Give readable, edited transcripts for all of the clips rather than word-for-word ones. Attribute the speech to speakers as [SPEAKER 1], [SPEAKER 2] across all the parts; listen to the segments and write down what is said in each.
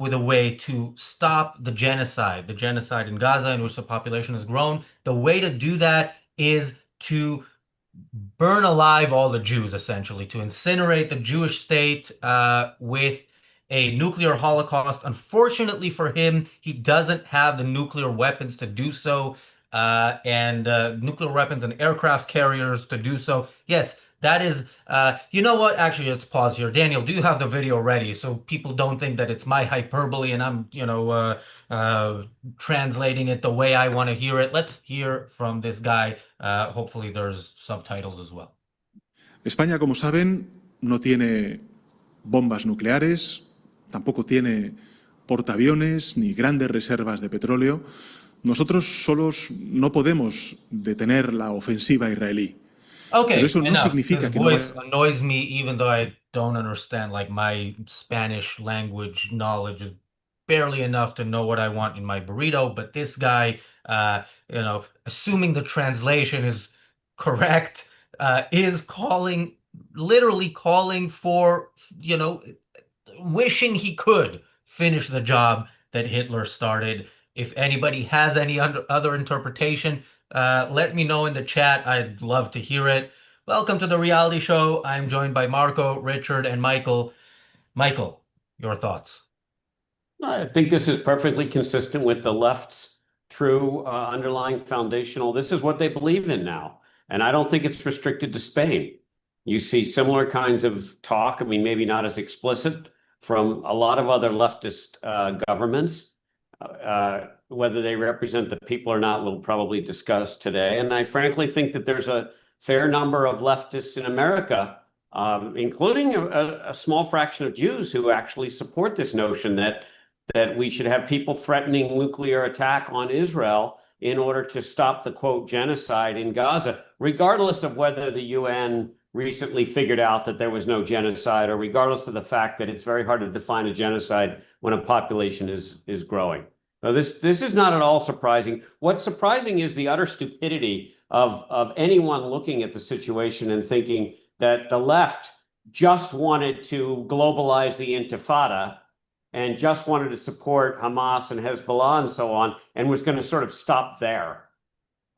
[SPEAKER 1] with a way to stop the genocide in Gaza, in which the population has grown. The way to do that is to burn alive all the Jews, essentially, to incinerate the Jewish state with a nuclear holocaust. Unfortunately for him, he doesn't have the nuclear weapons to do so, and nuclear weapons and aircraft carriers to do so. Yes, that is, you know what? Actually, let's pause here. Daniel, do you have the video ready so people don't think that it's my hyperbole and I'm, translating it the way I want to hear it? Let's hear from this guy. Hopefully there's subtitles as well.
[SPEAKER 2] España, como saben, no tiene bombas nucleares, tampoco tiene portaaviones ni grandes reservas de petróleo. Nosotros solos no podemos detener la ofensiva israelí.
[SPEAKER 1] Okay,
[SPEAKER 2] Pero eso no
[SPEAKER 1] enough.
[SPEAKER 2] significa
[SPEAKER 1] His
[SPEAKER 2] que no
[SPEAKER 1] voice
[SPEAKER 2] vaya...
[SPEAKER 1] annoys me even though I don't understand. Like my Spanish language knowledge is barely enough to know what I want in my burrito. But this guy, assuming the translation is correct, is literally calling for, wishing he could finish the job that Hitler started. If anybody has any other interpretation, let me know in the chat. I'd love to hear it. Welcome to the reality show. I'm joined by Marco, Richard, and Michael. Michael, your thoughts?
[SPEAKER 3] I think this is perfectly consistent with the left's true underlying foundational. This is what they believe in now. And I don't think it's restricted to Spain. You see similar kinds of talk, I mean, maybe not as explicit, from a lot of other leftist governments. Whether they represent the people or not, we'll probably discuss today. And I frankly think that there's a fair number of leftists in America, including a small fraction of Jews, who actually support this notion that we should have people threatening nuclear attack on Israel in order to stop the, quote, genocide in Gaza, regardless of whether the UN recently figured out that there was no genocide, or regardless of the fact that it's very hard to define a genocide when a population is growing. Now, this is not at all surprising. What's surprising is the utter stupidity of anyone looking at the situation and thinking that the left just wanted to globalize the Intifada and just wanted to support Hamas and Hezbollah and so on, and was going to sort of stop there,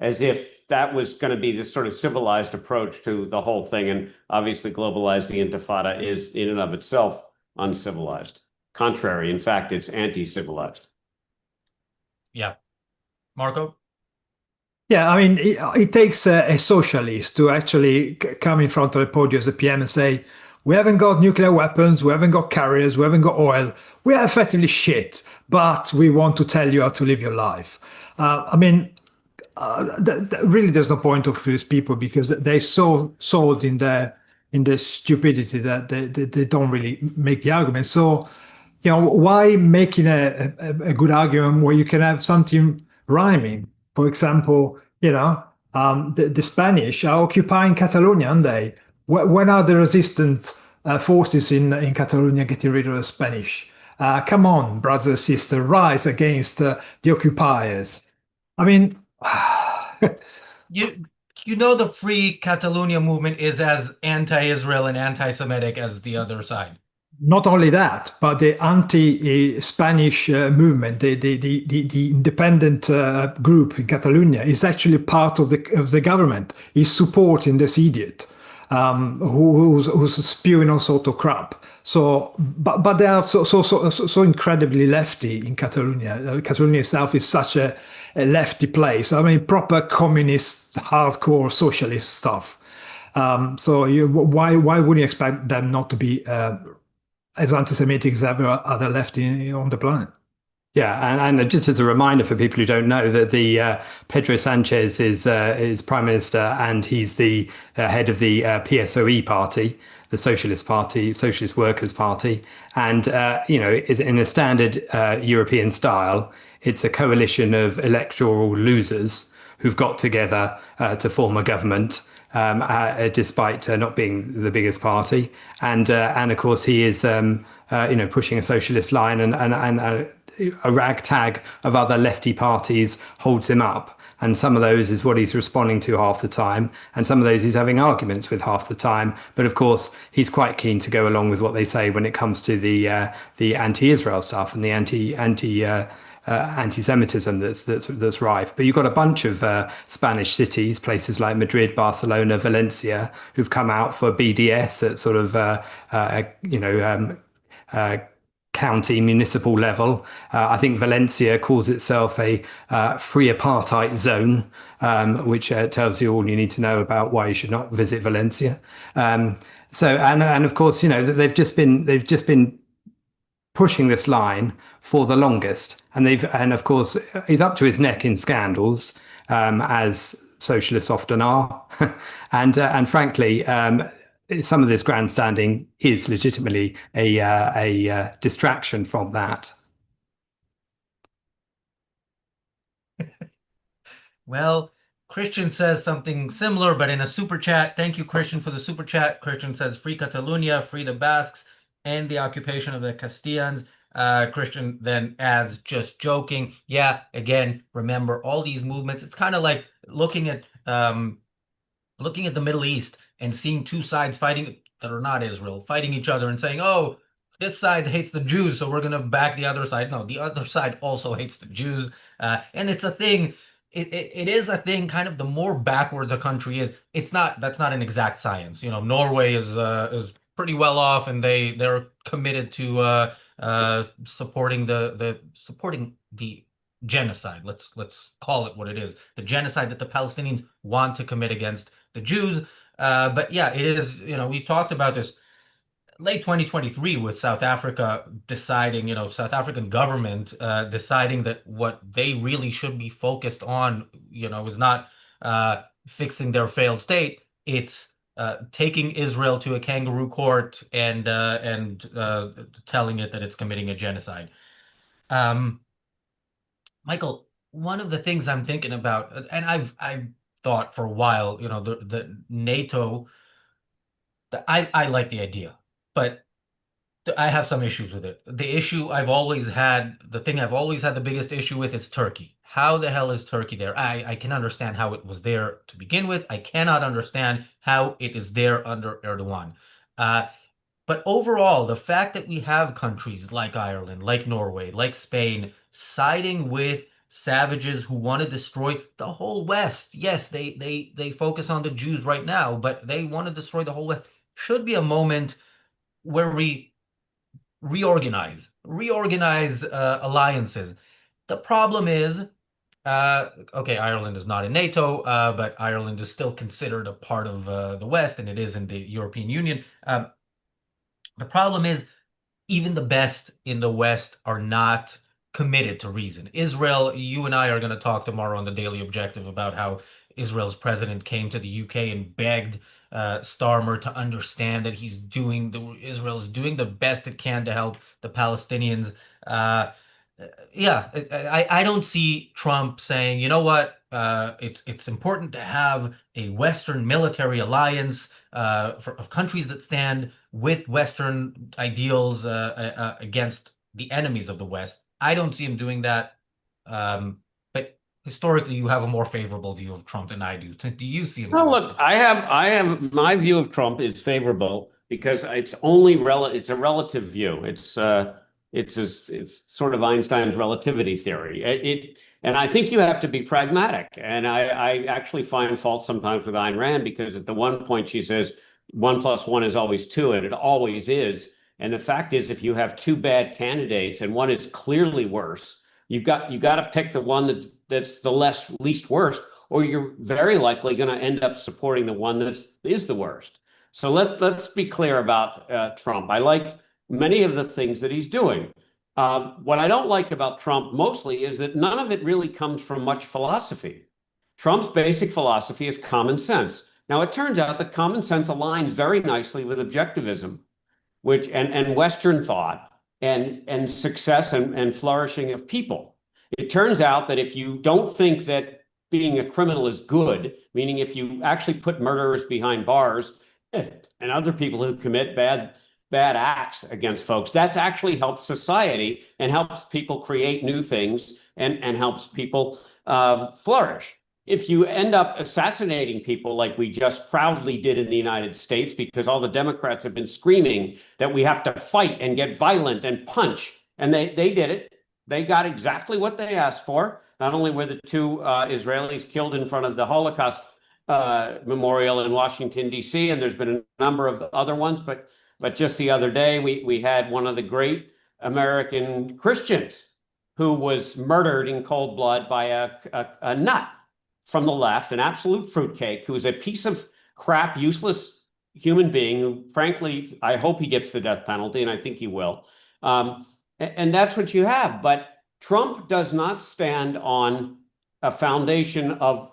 [SPEAKER 3] as if that was going to be this sort of civilized approach to the whole thing. And obviously globalize the Intifada is in and of itself uncivilized. Contrary, in fact, it's anti-civilized.
[SPEAKER 1] Yeah. Marco?
[SPEAKER 4] Yeah, I mean, it takes a socialist to actually come in front of the podium as a PM and say, we haven't got nuclear weapons, we haven't got carriers, we haven't got oil, we are effectively shit, but we want to tell you how to live your life. Really, there's no point of these people, because they're so sold in their stupidity that they don't really make the argument. So, why making a good argument where you can have something rhyming? For example, the Spanish are occupying Catalonia, aren't they? When are the resistance forces in Catalonia getting rid of the Spanish? Come on, brothers and sisters, rise against the occupiers. I mean,
[SPEAKER 1] the Free Catalonia movement is as anti-Israel and anti-Semitic as the other side.
[SPEAKER 4] Not only that, but the anti-Spanish movement, the independent group in Catalonia, is actually part of the government. Is supporting this idiot who's spewing all sort of crap. So, but they are so incredibly lefty in Catalonia. Catalonia itself is such a lefty place. I mean, proper communist, hardcore socialist stuff. So why wouldn't you expect them not to be as anti-Semitic as ever other left on the planet?
[SPEAKER 5] Yeah, and just as a reminder for people who don't know, that the Pedro Sanchez is Prime Minister, and he's the head of the PSOE party, the Socialist Party, Socialist Workers' Party, and is in a standard European style. It's a coalition of electoral losers who've got together to form a government. Despite not being the biggest party, and of course he is pushing a socialist line, and a ragtag of other lefty parties holds him up. and some of those is what he's responding to half the time, and some of those he's having arguments with half the time. But of course, he's quite keen to go along with what they say when it comes to the anti-Israel stuff and the anti-Semitism that's rife. But you've got a bunch of Spanish cities, places like Madrid, Barcelona, Valencia, who've come out for BDS at sort of county municipal level. I think Valencia calls itself a free apartheid zone, which tells you all you need to know about why you should not visit Valencia. And of course, they've just been pushing this line for the longest, and of course he's up to his neck in scandals, as socialists often are, and frankly, some of this grandstanding is legitimately a distraction from that.
[SPEAKER 1] Well, Christian says something similar, but in a super chat. Thank you, Christian, for the super chat. Christian says, "Free Catalonia, free the Basques, and the occupation of the Castilians." Christian then adds, "Just joking." Yeah, again, remember all these movements. It's kind of like looking at the Middle East and seeing two sides fighting that are not Israel, fighting each other and saying, "Oh, this side hates the Jews, so we're going to back the other side." No, the other side also hates the Jews. And it's a thing. It is a thing. Kind of the more backwards a country is, that's not an exact science. Norway is pretty well off, and they're committed to supporting the genocide. Let's call it what it is: the genocide that the Palestinians want to commit against the Jews. But yeah, it is. We talked about this late 2023 with South Africa deciding, South African government deciding that what they really should be focused on, is not fixing their failed state. It's taking Israel to a kangaroo court and telling it that it's committing a genocide. Michael, one of the things I'm thinking about, and I've thought for a while, the NATO. I like the idea, but I have some issues with it. The thing I've always had the biggest issue with is Turkey. How the hell is Turkey there? I can understand how it was there to begin with. I cannot understand how it is there under Erdogan. But overall, the fact that we have countries like Ireland, like Norway, like Spain, siding with savages who want to destroy the whole West. Yes, they focus on the Jews right now, but they want to destroy the whole West. Should be a moment where we reorganize alliances. The problem is, okay, Ireland is not in NATO, but Ireland is still considered a part of the West, and it is in the European Union. The problem is, even the best in the West are not committed to reason. Israel, you and I are going to talk tomorrow on the Daily Objective about how Israel's president came to the UK and begged Starmer to understand that Israel is doing the best it can to help the Palestinians. Yeah, I don't see Trump saying, you know what, it's important to have a Western military alliance of countries that stand with Western ideals against the enemies of the West. I don't see him doing that. But historically, you have a more favorable view of Trump than I do. Do you see him
[SPEAKER 3] No,
[SPEAKER 1] doing
[SPEAKER 3] look, I have my view of Trump is favorable because it's only it's a relative view. It's sort of Einstein's relativity theory. And I think you have to be pragmatic. And I actually find fault sometimes with Ayn Rand because at the one point she says 1+1 is always 2, and it always is. And the fact is, if you have two bad candidates and one is clearly worse, you got to pick the one that's the least worst, or you're very likely going to end up supporting the one that is the worst. So let's be clear about Trump. I like many of the things that he's doing. What I don't like about Trump mostly is that none of it really comes from much philosophy. Trump's basic philosophy is common sense. Now, it turns out that common sense aligns very nicely with objectivism, and Western thought and success and flourishing of people. It turns out that if you don't think that being a criminal is good, meaning if you actually put murderers behind bars and other people who commit bad acts against folks, that's actually helps society and helps people create new things and helps people flourish. if you end up assassinating people like we just proudly did in the United States, because all the Democrats have been screaming that we have to fight and get violent and punch, and they did it. They got exactly what they asked for. Not only were the two Israelis killed in front of the Holocaust memorial in Washington, D.C., and there's been a number of other ones, but just the other day, we had one of the great American Christians who was murdered in cold blood by a nut from the left, an absolute fruitcake, who is a piece of crap, useless human being who, frankly, I hope he gets the death penalty, and I think he will. And that's what you have. But Trump does not stand on a foundation of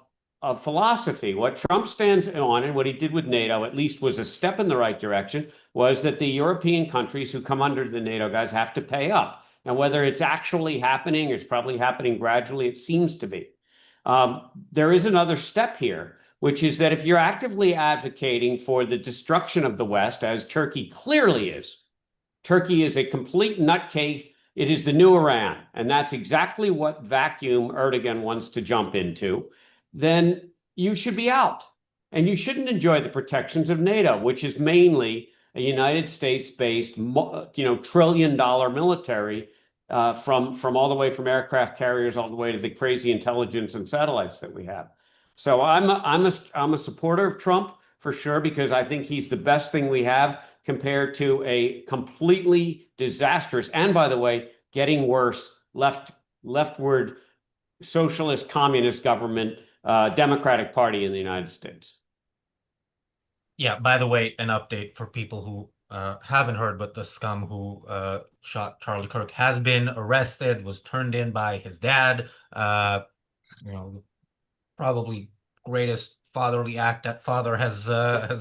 [SPEAKER 3] philosophy. What Trump stands on, and what he did with NATO, at least was a step in the right direction, was that the European countries who come under the NATO guys have to pay up. Now, whether it's actually happening, it's probably happening gradually, it seems to be. There is another step here, which is that if you're actively advocating for the destruction of the West, as Turkey clearly is, Turkey is a complete nutcase. It is the new Iran, and that's exactly what vacuum Erdogan wants to jump into. Then you should be out, and you shouldn't enjoy the protections of NATO, which is mainly a United States-based, trillion-dollar military, from all the way from aircraft carriers all the way to the crazy intelligence and satellites that we have. So I'm a supporter of Trump for sure, because I think he's the best thing we have compared to a completely disastrous, and by the way, getting worse, leftward socialist communist government, Democratic Party in the United States.
[SPEAKER 1] Yeah, by the way, an update for people who haven't heard, but the scum who shot Charlie Kirk has been arrested, was turned in by his dad. Probably greatest fatherly act that father has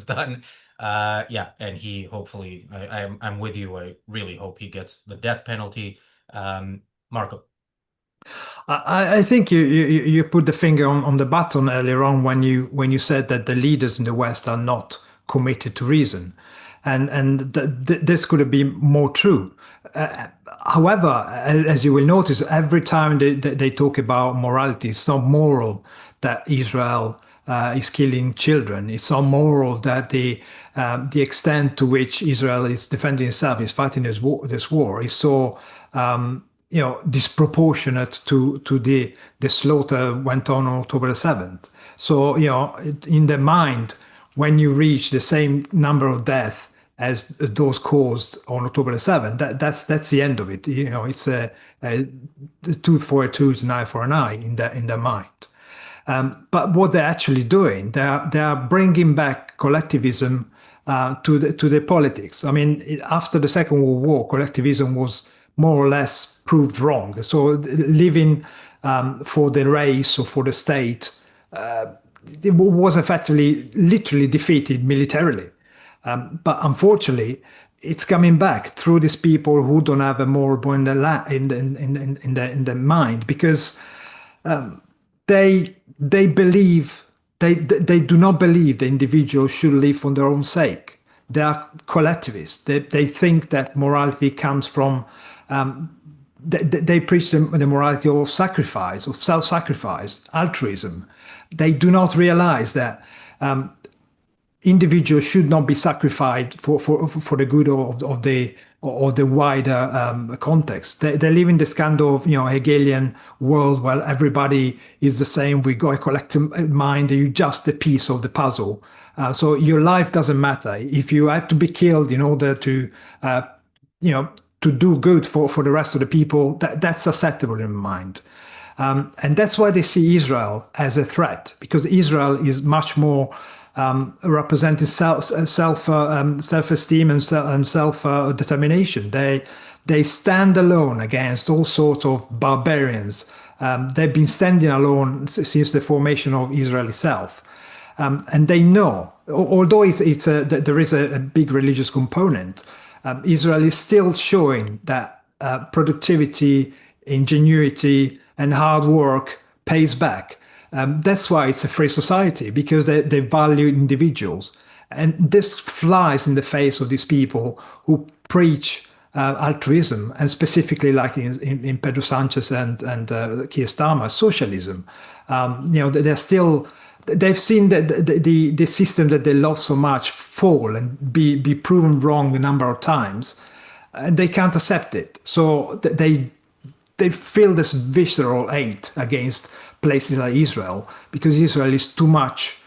[SPEAKER 1] done. Yeah, and he hopefully, I'm with you. I really hope he gets the death penalty. Marco.
[SPEAKER 4] I think you put the finger on the button earlier on when you said that the leaders in the West are not committed to reason, and this could have been more true. However, as you will notice, every time they talk about morality, it's not moral that Israel is killing children. It's not moral that the extent to which Israel is defending itself, is fighting this war, is so disproportionate to the slaughter went on October the 7th. So, in the mind, when you reach the same number of deaths as those caused on October the 7th, that's the end of it. It's a tooth for a tooth, an eye for an eye in their mind. But what they're actually doing, they are bringing back collectivism to the politics. I mean, after the Second World War, collectivism was more or less proved wrong. So living for the race or for the state, it was effectively, literally defeated militarily. But unfortunately, it's coming back through these people who don't have a moral bone in the mind, because they believe they do not believe the individual should live for their own sake. They are collectivists. They think that morality comes from. They preach the morality of sacrifice, of self-sacrifice, altruism. They do not realize that individuals should not be sacrificed for the good of the wider context. They live in this kind of Hegelian world where everybody is the same. We got a collective mind. You're just a piece of the puzzle. So your life doesn't matter. If you have to be killed in order to to do good for the rest of the people, that's acceptable in mind. And that's why they see Israel as a threat, because Israel is much more representing self-esteem and self-determination. They stand alone against all sorts of barbarians. They've been standing alone since the formation of Israel itself. And they know, although there is a big religious component, Israel is still showing that productivity, ingenuity, and hard work pays back. That's why it's a free society, because they value individuals. And this flies in the face of these people who preach altruism, and specifically like in Pedro Sanchez and Keir Starmer, socialism. They're still they've seen the system that they love so much fall and be proven wrong a number of times, and they can't accept it. So they feel this visceral hate against places like Israel because Israel is too much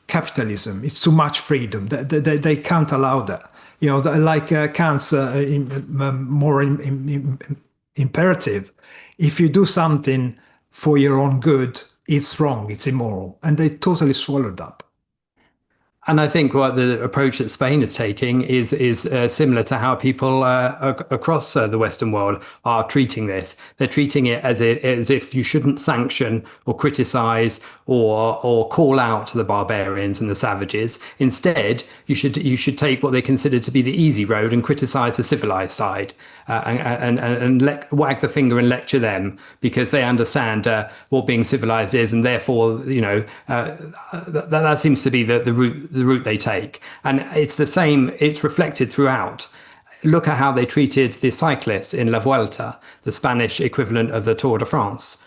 [SPEAKER 4] capitalism. It's too much freedom. They can't allow that. Like Kant's imperative. If you do something for your own good, it's wrong. It's immoral, and they totally swallowed up.
[SPEAKER 5] And I think what the approach that Spain is taking is similar to how people across the Western world are treating this. They're treating it as if you shouldn't sanction or criticize or call out the barbarians and the savages. Instead, you should take what they consider to be the easy road and criticize the civilized side, and wag the finger and lecture them because they understand what being civilized is, and therefore that seems to be the route they take. And it's the same, it's reflected throughout. Look at how they treated the cyclists in La Vuelta, the Spanish equivalent of the Tour de France.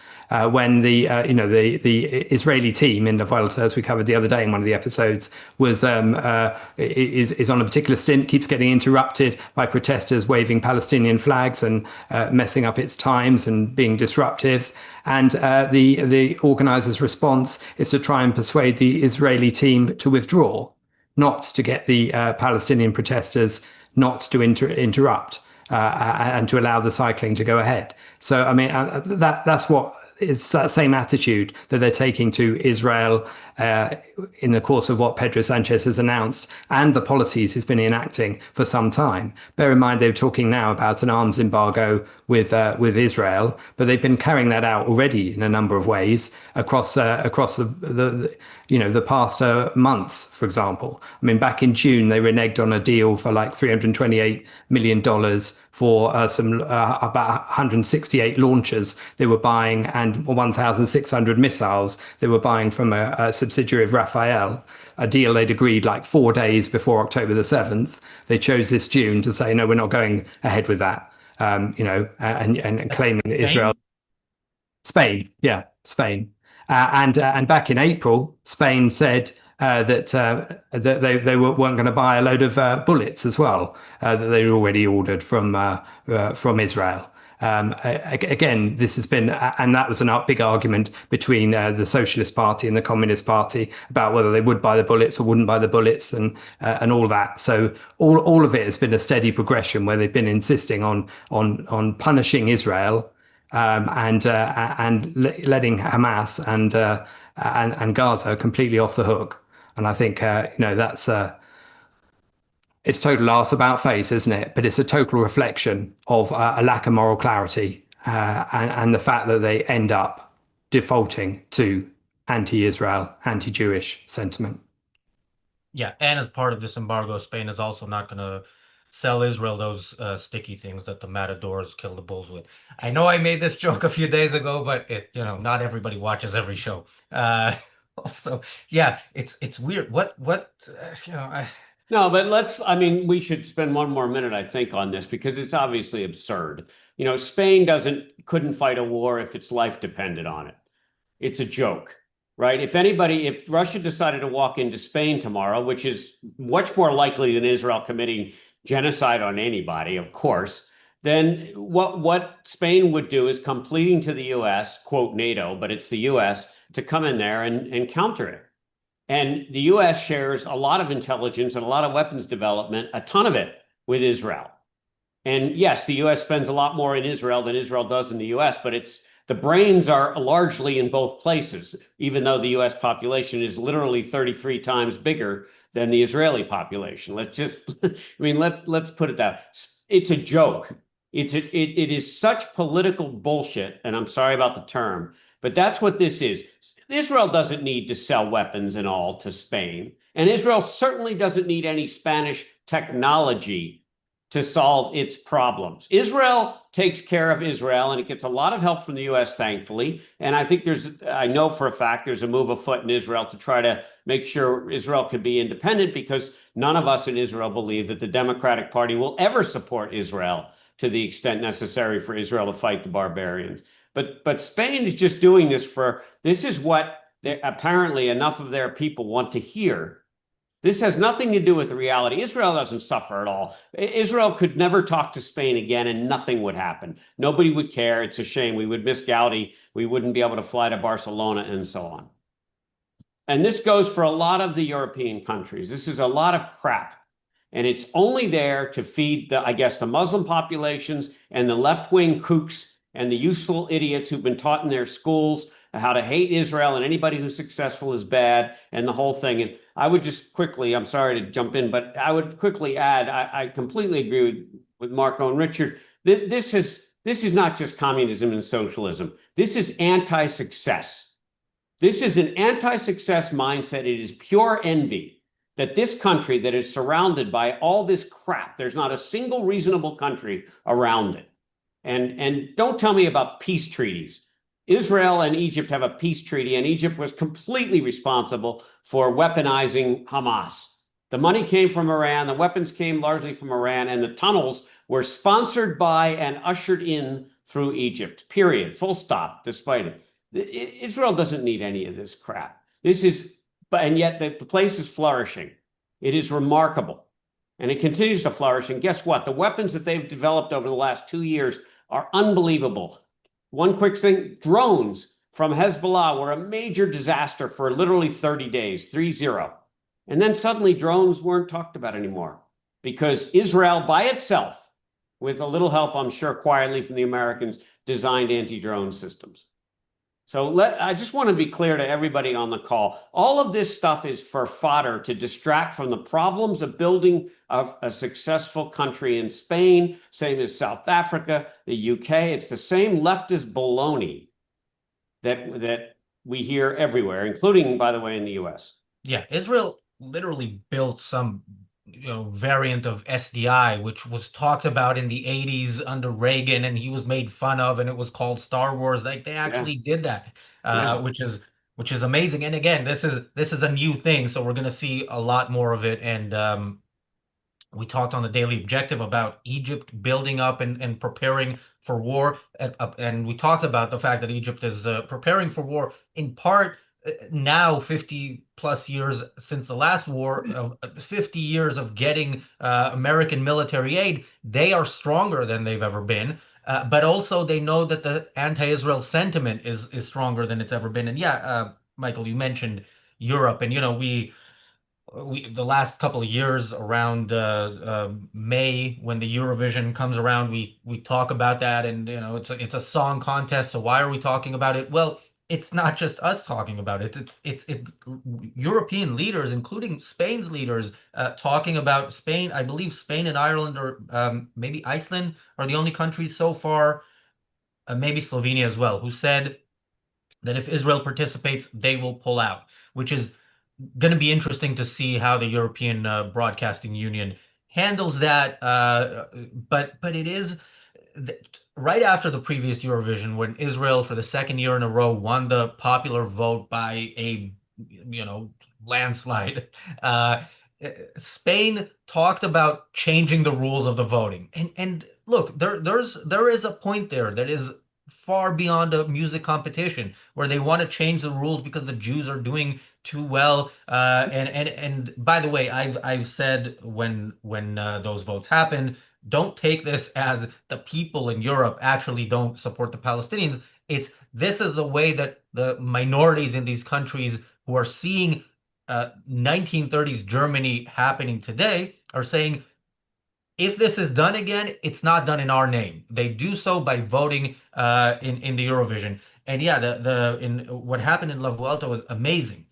[SPEAKER 5] When the Israeli team in La Vuelta, as we covered the other day in one of the episodes, is on a particular stint, keeps getting interrupted by protesters waving Palestinian flags and messing up its times and being disruptive. And the organizers' response is to try and persuade the Israeli team to withdraw, not to get the Palestinian protesters not to interrupt and to allow the cycling to go ahead. So, I mean, that's what. It's that same attitude that they're taking to Israel in the course of what Pedro Sanchez has announced and the policies he's been enacting for some time. Bear in mind, they're talking now about an arms embargo with Israel, but they've been carrying that out already in a number of ways across the past months, for example. I mean, back in June, they reneged on a deal for like $328 million for about 168 launchers they were buying and 1,600 missiles they were buying from a subsidiary of Rafael, a deal they'd agreed like 4 days before October the 7th. They chose this June to say, no, we're not going ahead with that, and claiming that Israel... Spain, yeah, Spain. And back in April, Spain said that they weren't going to buy a load of bullets as well that they'd already ordered from Israel. Again, this has been, and that was a big argument between the Socialist Party and the Communist Party about whether they would buy the bullets or wouldn't buy the bullets, and all that. So all of it has been a steady progression where they've been insisting on punishing Israel. And letting Hamas and Gaza completely off the hook, and I think that's it's total arse about face, isn't it? But it's a total reflection of a lack of moral clarity and the fact that they end up defaulting to anti-Israel, anti-Jewish sentiment.
[SPEAKER 1] Yeah, and as part of this embargo, Spain is also not going to sell Israel those sticky things that the matadors kill the bulls with. I know I made this joke a few days ago, but not everybody watches every show. Also, yeah, it's weird.
[SPEAKER 3] No, but we should spend one more minute, I think, on this because it's obviously absurd. Spain couldn't fight a war if its life depended on it. It's a joke, right? If Russia decided to walk into Spain tomorrow, which is much more likely than Israel committing genocide on anybody, of course, then what Spain would do is come pleading to the U.S., quote NATO, but it's the U.S., to come in there and counter it. And the U.S. shares a lot of intelligence and a lot of weapons development, a ton of it, with Israel. And yes, the U.S. spends a lot more in Israel than Israel does in the U.S., but the brains are largely in both places, even though the U.S. population is literally 33 times bigger than the Israeli population. Let's put it that. It's a joke. It is such political bullshit, and I'm sorry about the term, but that's what this is. Israel doesn't need to sell weapons and all to Spain, and Israel certainly doesn't need any Spanish technology to solve its problems. Israel takes care of Israel, and it gets a lot of help from the US, thankfully. And I think I know for a fact there's a move afoot in Israel to try to make sure Israel could be independent, because none of us in Israel believe that the Democratic Party will ever support Israel to the extent necessary for Israel to fight the barbarians. But Spain is just doing this is what apparently enough of their people want to hear. This has nothing to do with the reality. Israel doesn't suffer at all. Israel could never talk to Spain again and nothing would happen. Nobody would care. It's a shame. We would miss Gaudi. We wouldn't be able to fly to Barcelona and so on. And this goes for a lot of the European countries. This is a lot of crap. And it's only there to feed the Muslim populations and the left-wing kooks and the useful idiots who've been taught in their schools how to hate Israel, and anybody who's successful is bad, and the whole thing. And I would just quickly, I'm sorry to jump in, but I would quickly add, I completely agree with Marco and Richard. This is not just communism and socialism. This is anti-success. This is an anti-success mindset. It is pure envy that this country that is surrounded by all this crap, there's not a single reasonable country around it. And don't tell me about peace treaties. Israel and Egypt have a peace treaty, and Egypt was completely responsible for weaponizing Hamas. The money came from Iran, the weapons came largely from Iran, and the tunnels were sponsored by and ushered in through Egypt, period, full stop, despite it. Israel doesn't need any of this crap. And yet the place is flourishing. It is remarkable. And it continues to flourish. And guess what? The weapons that they've developed over the last 2 years are unbelievable. One quick thing, drones from Hezbollah were a major disaster for literally 30 days, 3-0. And then suddenly drones weren't talked about anymore because Israel by itself, with a little help, I'm sure, quietly from the Americans, designed anti-drone systems. So I just want to be clear to everybody on the call. All of this stuff is for fodder to distract from the problems of building a successful country in Spain, same as South Africa, the UK. It's the same leftist baloney that we hear everywhere, including, by the way, in the US.
[SPEAKER 1] Yeah, Israel literally built some variant of SDI, which was talked about in the 80s under Reagan, and he was made fun of, and it was called Star Wars. Like they actually did that, which is amazing. And again, this is a new thing, so we're going to see a lot more of it. And we talked on the Daily Objective about Egypt building up and preparing for war, and we talked about the fact that Egypt is preparing for war in part. Now 50 plus years since the last war, 50 years of getting American military aid, they are stronger than they've ever been. But also they know that the anti-Israel sentiment is stronger than it's ever been. And yeah, Michael, you mentioned Europe, and we the last couple of years around May, when the Eurovision comes around, we talk about that, and it's a song contest. So why are we talking about it? Well, it's not just us talking about it. It's European leaders, including Spain's leaders, talking about Spain. I believe Spain and Ireland, or maybe Iceland, are the only countries so far, maybe Slovenia as well, who said that if Israel participates, they will pull out, which is going to be interesting to see how the European Broadcasting Union handles that. But it is right after the previous Eurovision, when Israel, for the second year in a row, won the popular vote by a landslide. Spain talked about changing the rules of the voting, and look, there is a point there that is far beyond a music competition where they want to change the rules because the Jews are doing too well. And by the way, I've said when those votes happen, don't take this as the people in Europe actually don't support the Palestinians. This is the way that the minorities in these countries who are seeing 1930s Germany happening today are saying, if this is done again, it's not done in our name. They do so by voting in the Eurovision. And yeah, what happened in La Vuelta was amazing.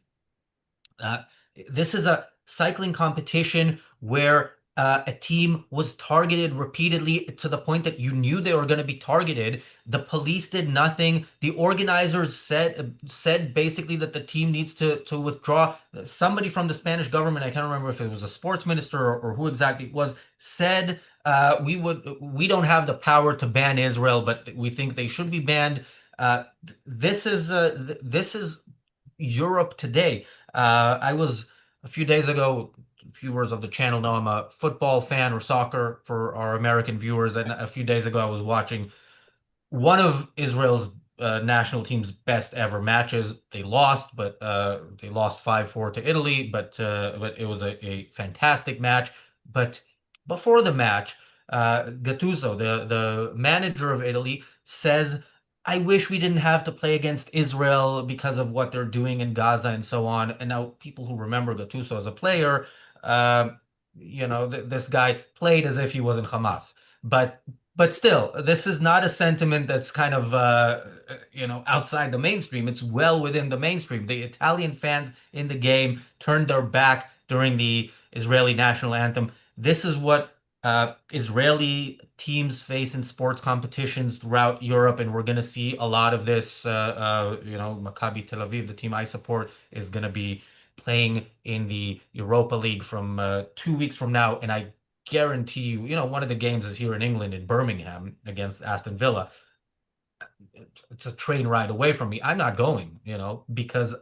[SPEAKER 1] This is a cycling competition where a team was targeted repeatedly to the point that you knew they were going to be targeted. The police did nothing. The organizers said basically that the team needs to withdraw. Somebody from the Spanish government, I can't remember if it was a sports minister or who exactly it was, said We don't have the power to ban Israel, but we think they should be banned. This is Europe today. I was a few days ago, viewers of the channel know I'm a football fan or soccer for our American viewers, and a few days ago I was watching one of Israel's national team's best ever matches. They lost, but they lost 5-4 to Italy, but it was a fantastic match. But before the match, Gattuso, the manager of Italy, says, "I wish we didn't have to play against Israel because of what they're doing in Gaza and so on." And now people who remember Gattuso as a player, uh, this guy played as if he was in Hamas. But but still, this is not a sentiment that's kind of outside the mainstream. It's well within the mainstream. The Italian fans in the game turned their back during the Israeli national anthem. This is what Israeli teams face in sports competitions throughout Europe, and we're going to see a lot of this. Maccabi Tel Aviv, the team I support, is going to be playing in the Europa League from 2 weeks from now, and I guarantee you, one of the games is here in England in Birmingham against Aston Villa. It's a train ride away from me. I'm not going, because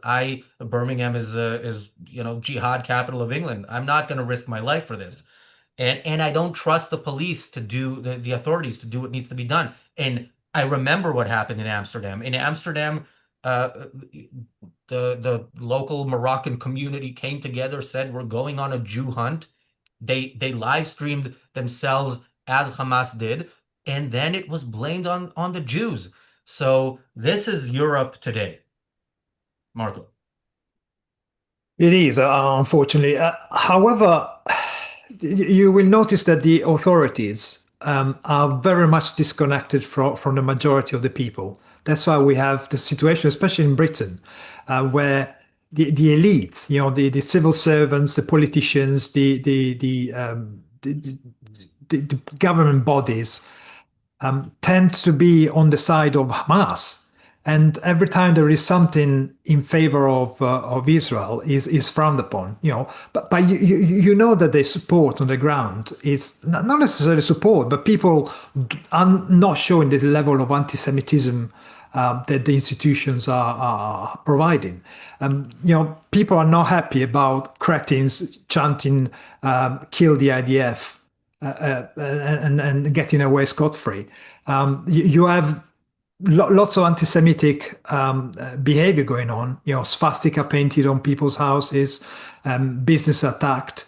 [SPEAKER 1] Birmingham is jihad capital of England. I'm not going to risk my life for this. And I don't trust the police to do the authorities to do what needs to be done. And I remember what happened in Amsterdam. In Amsterdam, the local Moroccan community came together, said we're going on a Jew hunt. They live streamed themselves as Hamas did, and then it was blamed on the Jews. So this is Europe today, Marco.
[SPEAKER 4] It is, unfortunately. However, you will notice that the authorities are very much disconnected from the majority of the people. That's why we have the situation, especially in Britain, where the elites, the civil servants, the politicians, the government bodies tend to be on the side of Hamas. And every time there is something in favor of Israel is frowned upon, But you know that their support on the ground is not necessarily support, but people are not showing the level of anti-Semitism that the institutions are providing. People are not happy about cretins chanting "kill the IDF" and getting away scot-free. You have lots of anti-Semitic behavior going on, swastika painted on people's houses, business attacked.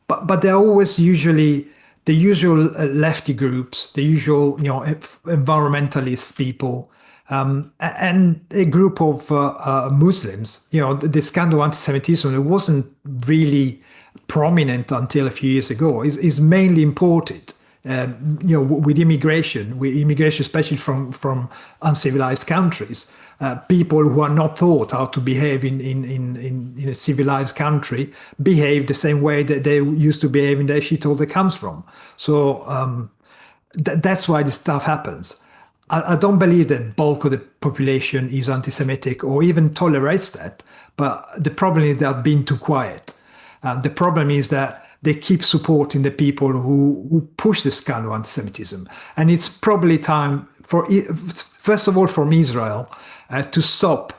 [SPEAKER 4] But they're always usually the usual lefty groups, the usual, environmentalist people, and a group of Muslims. The scandal of anti-Semitism, it wasn't really prominent until a few years ago. Is mainly imported. With immigration, especially from uncivilized countries, people who are not taught how to behave in a civilized country behave the same way that they used to behave in the shithole that comes from. So that's why this stuff happens. I don't believe that bulk of the population is anti-Semitic or even tolerates that. But the problem is they're being too quiet. The problem is that they keep supporting the people who push this kind of anti-Semitism. And it's probably time first of all, from Israel to stop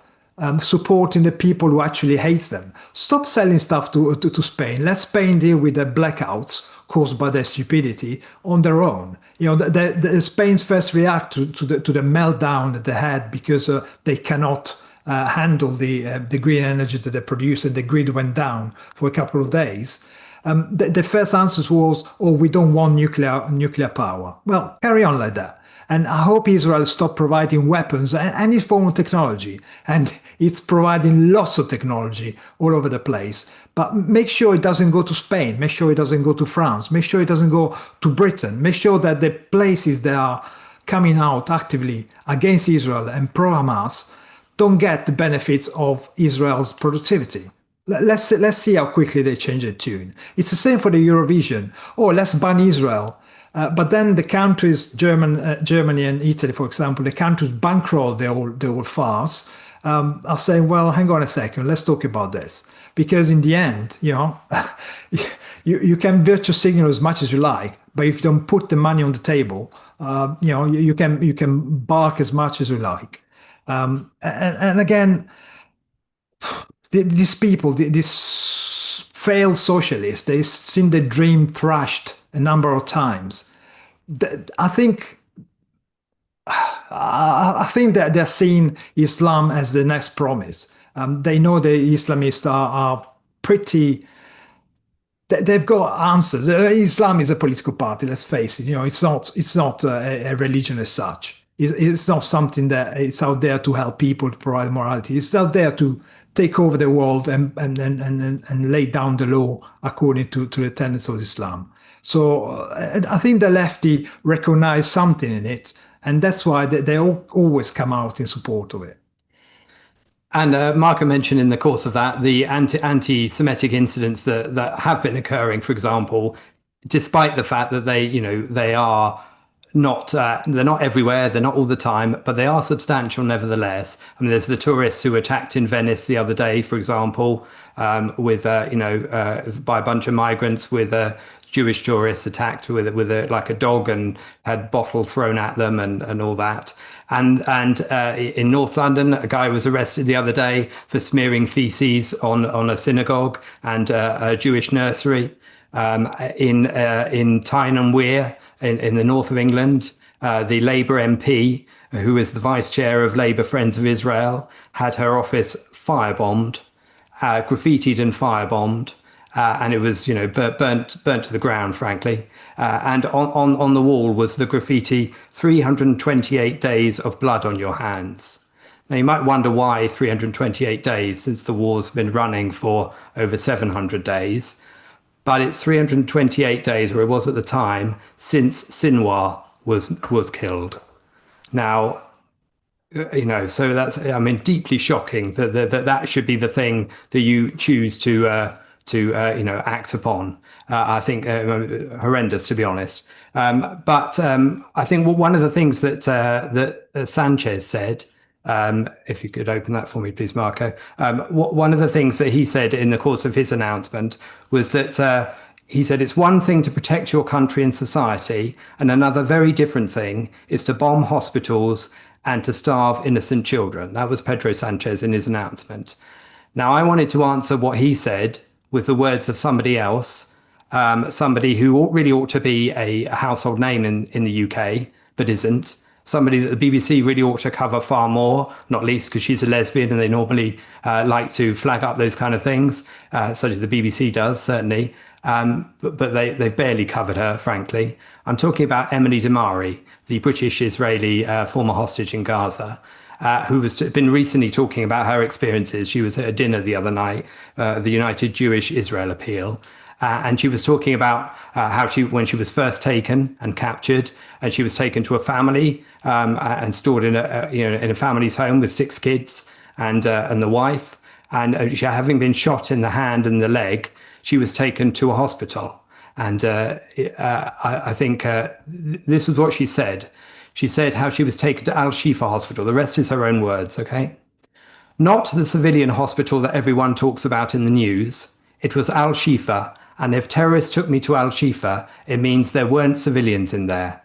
[SPEAKER 4] supporting the people who actually hate them. Stop selling stuff to Spain. Let Spain deal with the blackouts caused by their stupidity on their own. Spain's first react to the meltdown that they had because they cannot handle the green energy that they produce, and the grid went down for a couple of days. The first answer was, "Oh, we don't want nuclear power." Well, carry on like that. And I hope Israel stop providing weapons and any form of technology. And it's providing lots of technology all over the place. But make sure it doesn't go to Spain. Make sure it doesn't go to France. Make sure it doesn't go to Britain. Make sure that the places that are coming out actively against Israel and pro-Hamas don't get the benefits of Israel's productivity. Let's see how quickly they change their tune. It's the same for the Eurovision. Oh, let's ban Israel. But then the countries, Germany and Italy, for example, the countries bankroll the whole farce, are saying, well, hang on a second, let's talk about this. Because in the end, you can virtue signal as much as you like, but if you don't put the money on the table, you can bark as much as you like. And again, these people, these failed socialists, they've seen the dream thrashed a number of times. I think that they're seeing Islam as the next promise. They know the Islamists are pretty. They've got answers. Islam is a political party. Let's face it. It's not a religion as such. It's not something that it's out there to help people to provide morality. It's out there to take over the world and lay down the law according to the tenets of Islam. So I think the lefty recognize something in it, and that's why they always come out in support of it.
[SPEAKER 5] And Marco mentioned in the course of that the anti-Semitic incidents that have been occurring, for example, despite the fact that they are not they're not everywhere, they're not all the time, but they are substantial nevertheless. I mean, there's the tourists who attacked in Venice the other day, for example, with by a bunch of migrants, with Jewish tourists attacked with like a dog and had bottle thrown at them and all that. And in North London, a guy was arrested the other day for smearing feces on a synagogue and a Jewish nursery. In Tyne and Wear in the north of England, the Labour MP, who is the vice chair of Labour Friends of Israel, had her office firebombed, graffitied and firebombed. And it was, burnt to the ground, frankly. And on the wall was the graffiti, 328 days of blood on your hands. Now, you might wonder why 328 days, since the war's been running for over 700 days. But it's 328 days, where it was at the time, since Sinwar was killed. Now, so that's, I mean, deeply shocking that should be the thing that you choose to act upon. I think horrendous, to be honest. But I think one of the things that Sanchez said, if you could open that for me, please, Marco. One of the things that he said in the course of his announcement was that he said it's one thing to protect your country and society, and another very different thing is to bomb hospitals and to starve innocent children. That was Pedro Sanchez in his announcement. Now, I wanted to answer what he said with the words of somebody else, somebody who really ought to be a household name in the UK, but isn't. Somebody that the BBC really ought to cover far more, not least because she's a lesbian and they normally like to flag up those kind of things. So the BBC does, certainly. But they've barely covered her, frankly. I'm talking about Emily Damari, the British-Israeli former hostage in Gaza, who has been recently talking about her experiences. She was at a dinner the other night, the United Jewish Israel Appeal. And she was talking about how when she was first taken and captured, and she was taken to a family and stored in a family's home with 6 kids and the wife. And she, having been shot in the hand and the leg, she was taken to a hospital. And I think this was what she said. She said how she was taken to Al-Shifa Hospital. The rest is her own words, okay? Not the civilian hospital that everyone talks about in the news. It was Al-Shifa, and if terrorists took me to Al-Shifa, it means there weren't civilians in there.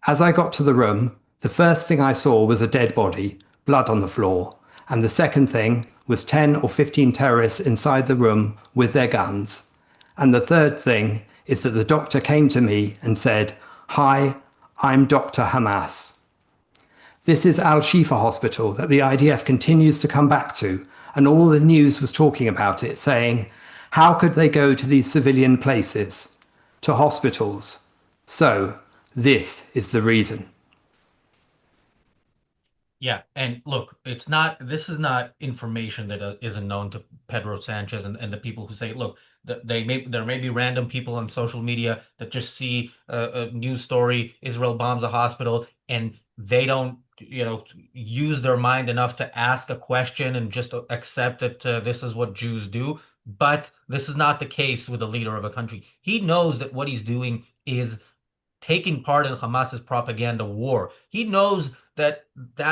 [SPEAKER 5] As I got to the room, the first thing I saw was a dead body, blood on the floor, and the second thing was 10 or 15 terrorists inside the room with their guns. And the third thing is that the doctor came to me and said, "Hi, I'm Dr. Hamas." This is Al-Shifa Hospital that the IDF continues to come back to, and all the news was talking about it, saying, how could they go to these civilian places, to hospitals? So this is the reason.
[SPEAKER 1] Yeah, and look, this is not information that isn't known to Pedro Sanchez and the people who say, look, there may be random people on social media that just see a news story, Israel bombs a hospital, and they don't, use their mind enough to ask a question and just accept that this is what Jews do. But this is not the case with the leader of a country. He knows that what he's doing is taking part in Hamas's propaganda war. He knows that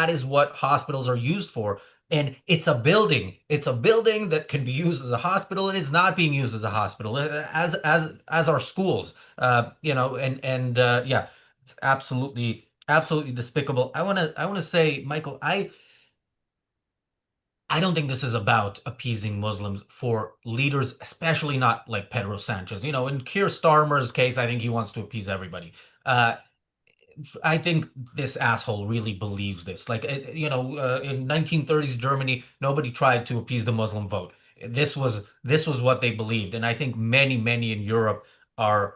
[SPEAKER 1] is what hospitals are used for. And it's a building. It's a building that can be used as a hospital, and it's not being used as a hospital, as our schools. Yeah, it's absolutely despicable. I want to say, Michael, I don't think this is about appeasing Muslims for leaders, especially not like Pedro Sanchez. In Keir Starmer's case, I think he wants to appease everybody. Uh, I think this asshole really believes this. Like, in 1930s Germany, nobody tried to appease the Muslim vote. This was what they believed, and I think many in Europe are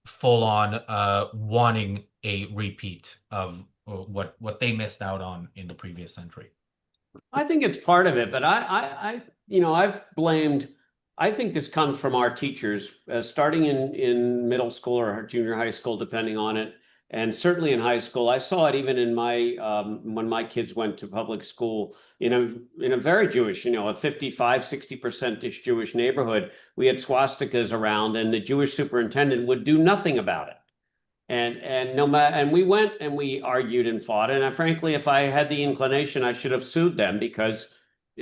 [SPEAKER 1] full on wanting a repeat of what they missed out on in the previous century.
[SPEAKER 3] I think it's part of it, but I've blamed. I think this comes from our teachers, starting in middle school or junior high school, depending on it, and certainly in high school. I saw it even in my when my kids went to public school in a very Jewish, a 55-60% Jewish neighborhood. We had swastikas around, and the Jewish superintendent would do nothing about it. And we went and we argued and fought. And frankly, if I had the inclination, I should have sued them, because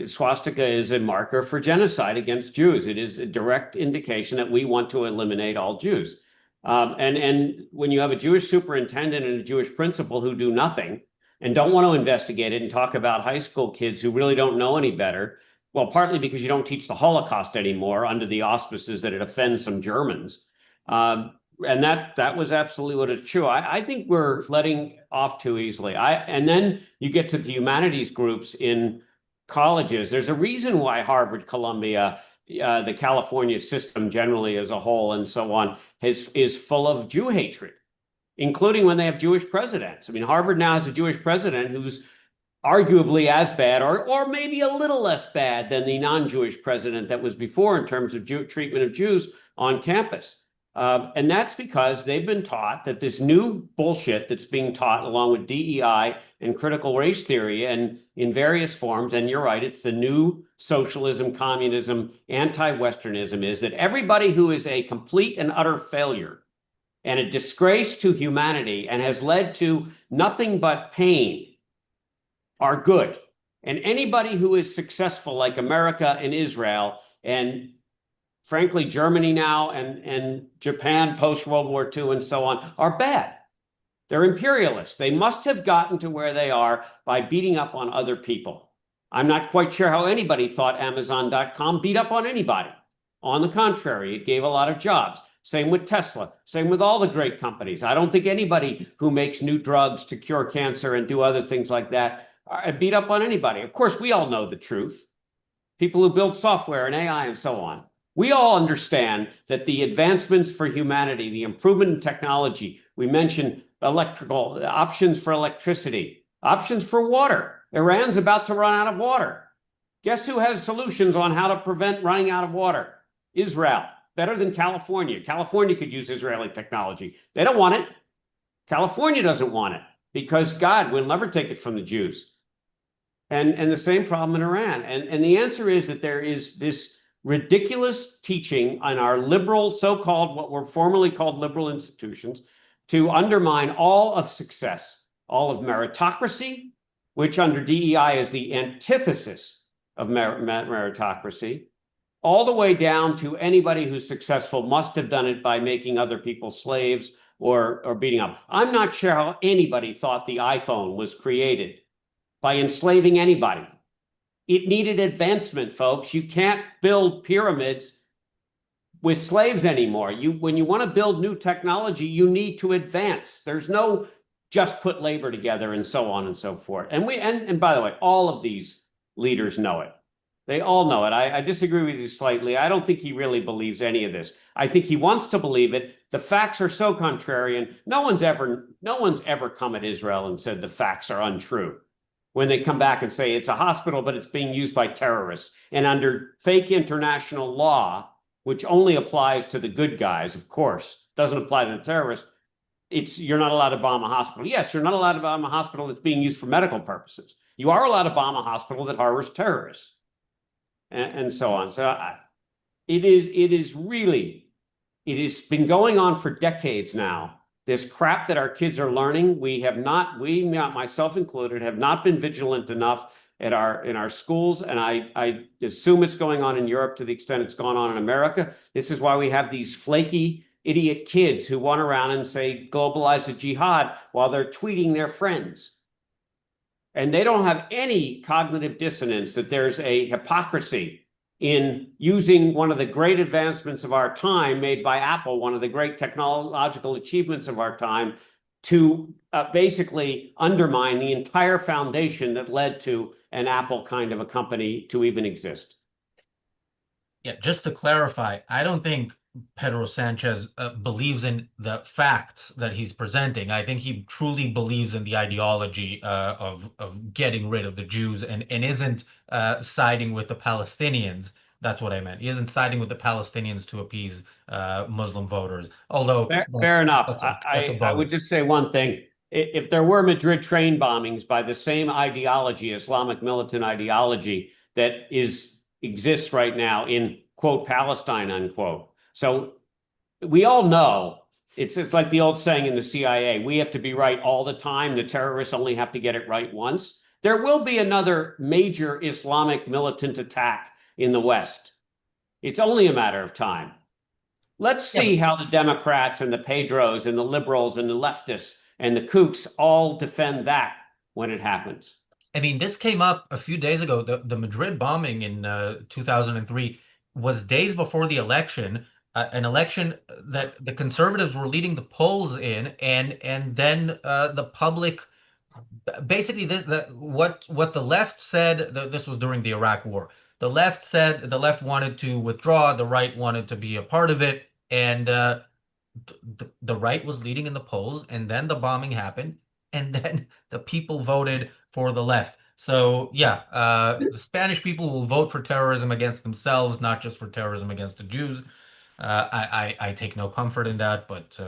[SPEAKER 3] swastika is a marker for genocide against Jews. It is a direct indication that we want to eliminate all Jews. And when you have a Jewish superintendent and a Jewish principal who do nothing and don't want to investigate it and talk about high school kids who really don't know any better, well, partly because you don't teach the Holocaust anymore under the auspices that it offends some Germans. And that was absolutely what is true. I think we're letting off too easily. And then you get to the humanities groups in colleges. There's a reason why Harvard, Columbia, the California system generally as a whole, and so on, is full of Jew hatred, including when they have Jewish presidents. I mean, Harvard now has a Jewish president who's arguably as bad, or maybe a little less bad than the non-Jewish president that was before in terms of treatment of Jews on campus. And that's because they've been taught that this new bullshit that's being taught along with DEI and critical race theory and in various forms, and you're right, it's the new socialism, communism, anti-Westernism, is that everybody who is a complete and utter failure and a disgrace to humanity and has led to nothing but pain are good. And anybody who is successful, like America and Israel and frankly, Germany now and Japan post-World War II and so on, are bad. They're imperialists. They must have gotten to where they are by beating up on other people. I'm not quite sure how anybody thought Amazon.com beat up on anybody. On the contrary, it gave a lot of jobs. Same with Tesla. Same with all the great companies. I don't think anybody who makes new drugs to cure cancer and do other things like that beat up on anybody. Of course, we all know the truth. People who build software and AI and so on. We all understand that the advancements for humanity, the improvement in technology, we mentioned electrical options for electricity, options for water. Iran's about to run out of water. Guess who has solutions on how to prevent running out of water? Israel, better than California. California could use Israeli technology. They don't want it. California doesn't want it because God will never take it from the Jews. And the same problem in Iran. And the answer is that there is this ridiculous teaching on our liberal, so-called, what were formerly called liberal institutions, to undermine all of success, all of meritocracy, which under DEI is the antithesis of meritocracy, all the way down to anybody who's successful must have done it by making other people slaves or beating up. I'm not sure how anybody thought the iPhone was created by enslaving anybody. It needed advancement, folks. You can't build pyramids with slaves anymore. When you want to build new technology, you need to advance. There's no just put labor together and so on and so forth. And by the way, all of these leaders know it. They all know it. I disagree with you slightly. I don't think he really believes any of this. I think he wants to believe it. The facts are so contrarian. No one's ever come at Israel and said the facts are untrue. When they come back and say it's a hospital, but it's being used by terrorists. And under fake international law, which only applies to the good guys, of course, doesn't apply to the terrorists, you're not allowed to bomb a hospital. Yes, you're not allowed to bomb a hospital that's being used for medical purposes. You are allowed to bomb a hospital that harbors terrorists, and so on. So it has been going on for decades now. This crap that our kids are learning, we, myself included, have not been vigilant enough at in our schools, and I assume it's going on in Europe to the extent it's gone on in America. This is why we have these flaky idiot kids who run around and say globalize the jihad while they're tweeting their friends. And they don't have any cognitive dissonance that there's a hypocrisy in using one of the great advancements of our time made by Apple, one of the great technological achievements of our time, to basically undermine the entire foundation that led to an Apple kind of a company to even exist.
[SPEAKER 1] Yeah, just to clarify, I don't think Pedro Sanchez believes in the facts that he's presenting. I think he truly believes in the ideology of getting rid of the Jews and isn't siding with the Palestinians. That's what I meant. He isn't siding with the Palestinians to appease Muslim voters. Although
[SPEAKER 3] Fair enough.
[SPEAKER 1] that's a
[SPEAKER 3] I would
[SPEAKER 1] bonus.
[SPEAKER 3] just say one thing. If there were Madrid train bombings by the same ideology, Islamic militant ideology that exists right now in quote Palestine unquote. So we all know it's like the old saying in the CIA, we have to be right all the time. The terrorists only have to get it right once. There will be another major Islamic militant attack in the West. It's only a matter of time. Let's see how the Democrats and the Pedros and the liberals and the leftists and the kooks all defend that when it happens.
[SPEAKER 1] I mean, this came up a few days ago. The Madrid bombing in 2003 was days before the election, an election that the conservatives were leading the polls in, and then the public basically what the left said. This was during the Iraq War. The left said the left wanted to withdraw, the right wanted to be a part of it, and the right was leading in the polls, and then the bombing happened, and then the people voted for the left. So yeah, the Spanish people will vote for terrorism against themselves, not just for terrorism against the Jews. I take no comfort in that, but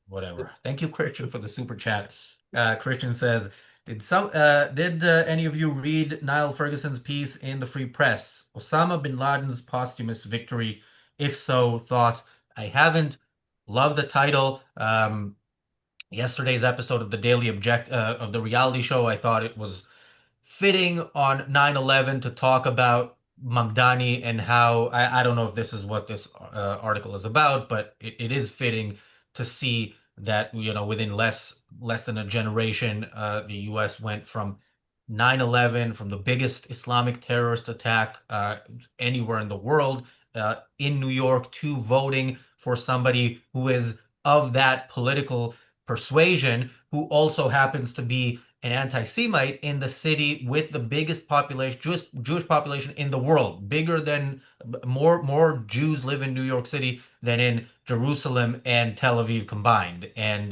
[SPEAKER 1] whatever. Thank you, Christian, for the super chat. Christian says, did any of you read Niall Ferguson's piece in the Free Press? Osama bin Laden's posthumous victory? If so, thoughts? I haven't. Love the title. Yesterday's episode of the of the reality show, I thought it was fitting on 9/11 to talk about Mamdani and how I don't know if this is what this article is about, but it is fitting to see that within less than a generation, the U.S. went from 9/11, from the biggest Islamic terrorist attack anywhere in the world, in New York, to voting for somebody who is of that political persuasion, who also happens to be an anti-Semite in the city with the biggest population, Jewish population in the world, bigger than more Jews live in New York City than in Jerusalem and Tel Aviv combined, and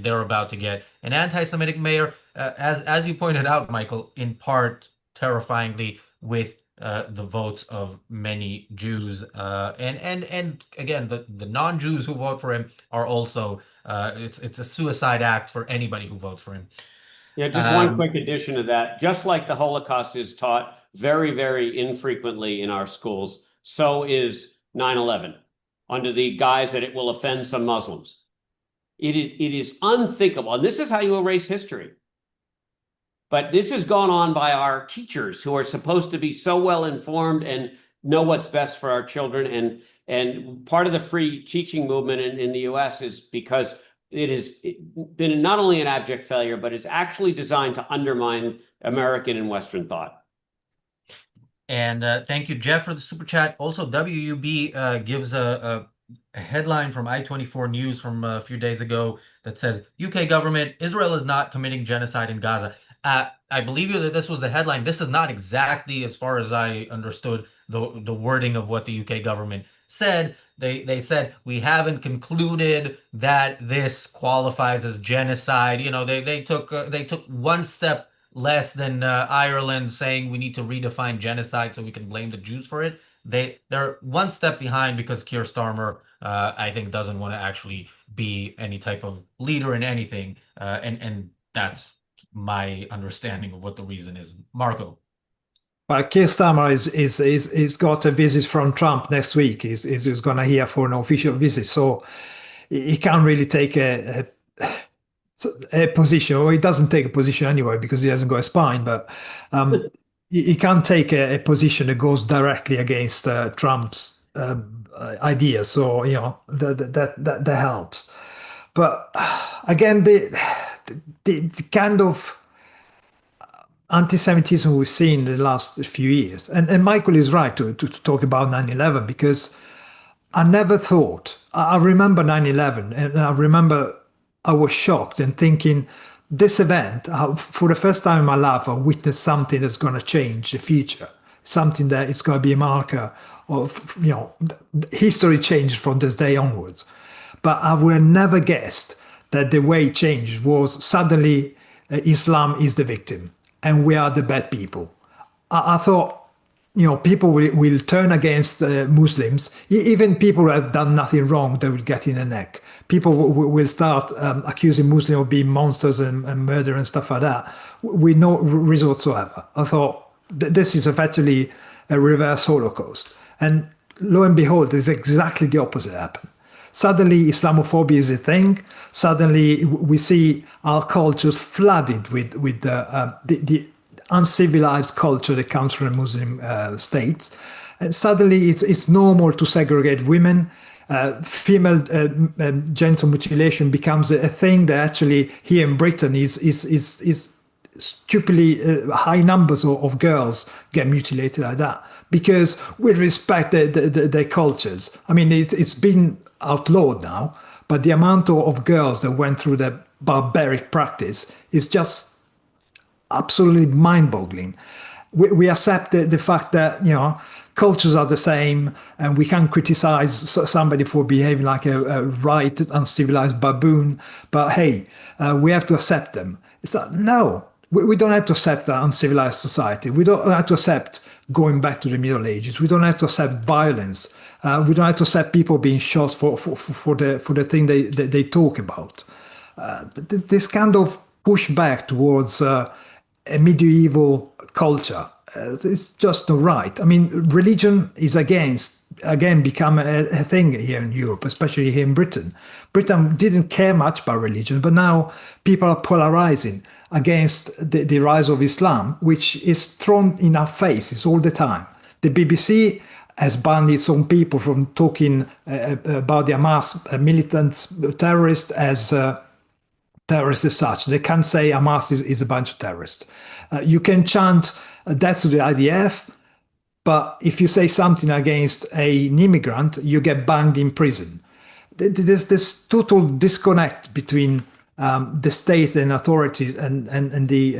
[SPEAKER 1] they're about to get an anti-Semitic mayor, as you pointed out, Michael, in part terrifyingly with the votes of many Jews, and again the non-Jews who vote for him are also it's a suicide act for anybody who votes for him.
[SPEAKER 3] Yeah, just one quick addition to that. Just like the Holocaust is taught very, very infrequently in our schools, so is 9/11, under the guise that it will offend some Muslims. It is unthinkable. And this is how you erase history. But this has gone on by our teachers who are supposed to be so well informed and know what's best for our children. And part of the free teaching movement in the US is because it has been not only an abject failure, but it's actually designed to undermine American and Western thought.
[SPEAKER 1] And thank you, Jeff, for the super chat. Also, WUB gives a headline from I-24 News from a few days ago that says, UK government, Israel is not committing genocide in Gaza. I believe you that this was the headline. This is not exactly, as far as I understood, the wording of what the UK government said. They said we haven't concluded that this qualifies as genocide. They took one step less than Ireland, saying we need to redefine genocide so we can blame the Jews for it. They're one step behind because Keir Starmer, I think, doesn't want to actually be any type of leader in anything, and that's my understanding of what the reason is. Marco.
[SPEAKER 4] But Keir Starmer is got a visit from Trump next week. He's going to here for an official visit, so he can't really take a position, or he doesn't take a position anyway because he hasn't got a spine. But he can't take a position that goes directly against Trump's ideas. So that helps. But again, the kind of anti-Semitism we've seen in the last few years, and Michael is right to talk about 9/11, because I never thought, I remember 9/11, and I remember I was shocked and thinking, this event, for the first time in my life, I witnessed something that's going to change the future, something that is going to be a marker of, history changed from this day onwards. But I would have never guessed that the way it changed was suddenly Islam is the victim and we are the bad people. I thought, people will turn against Muslims. Even people who have done nothing wrong, they will get in the neck. People will start accusing Muslims of being monsters and murder and stuff like that, with no reason whatsoever. I thought, this is effectively a reverse Holocaust. And lo and behold, there's exactly the opposite happen. Suddenly, Islamophobia is a thing. Suddenly, we see our cultures flooded with the uncivilized culture that comes from the Muslim states. And suddenly, it's normal to segregate women. Female genital mutilation becomes a thing that actually here in Britain is stupidly high numbers of girls get mutilated like that, because we respect their cultures. I mean, it's been outlawed now, but the amount of girls that went through the barbaric practice is just absolutely mind-boggling. We accept the fact that cultures are the same, and we can criticize somebody for behaving like a right uncivilized baboon, but hey, we have to accept them. It's like, no, we don't have to accept that uncivilized society. We don't have to accept going back to the Middle Ages. We don't have to accept violence. We don't have to accept people being shot for the thing they talk about. This kind of pushback towards a medieval culture is just not right. I mean, religion is again become a thing here in Europe, especially here in Britain. Britain didn't care much about religion, but now people are polarizing against the rise of Islam, which is thrown in our faces all the time. The BBC has banned its own people from talking about the Hamas militant terrorists as terrorists as such. They can't say Hamas is a bunch of terrorists. You can chant death to the IDF, but if you say something against an immigrant, you get banged in prison. There's this total disconnect between the state and authorities and the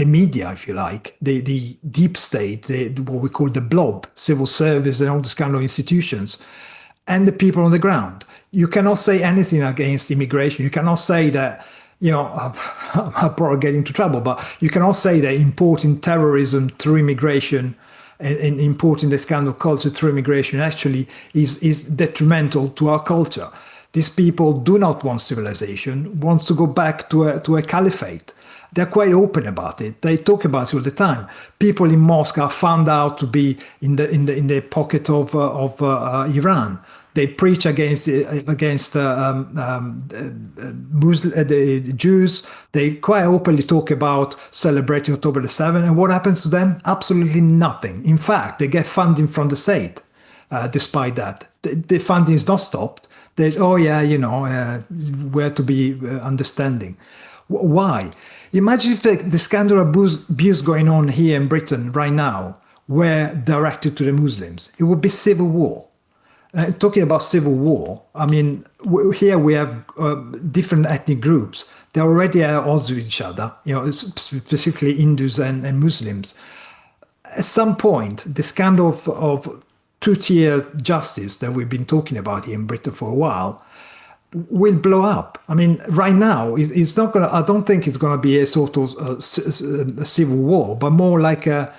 [SPEAKER 4] media, if you like, the deep state, what we call the blob, civil service and all these kind of institutions, and the people on the ground. You cannot say anything against immigration. You cannot say that, I'll probably get into trouble, but you cannot say that importing terrorism through immigration and importing this kind of culture through immigration actually is detrimental to our culture. These people do not want civilization, wants to go back to a caliphate. They're quite open about it. They talk about it all the time. People in Moscow are found out to be in the pocket of Iran. They preach against the Jews. They quite openly talk about celebrating October the 7th. And what happens to them? Absolutely nothing. In fact, they get funding from the state. Despite that, the funding is not stopped. We have to be understanding. Why? Imagine if the scandal abuse going on here in Britain right now were directed to the Muslims. It would be civil war. Talking about civil war, I mean, here we have different ethnic groups. They're already at odds with each other, specifically Hindus and Muslims. At some point, the scandal of two-tier justice that we've been talking about here in Britain for a while will blow up. I mean, right now, it's not gonna. I don't think it's gonna be a sort of a civil war, but more like a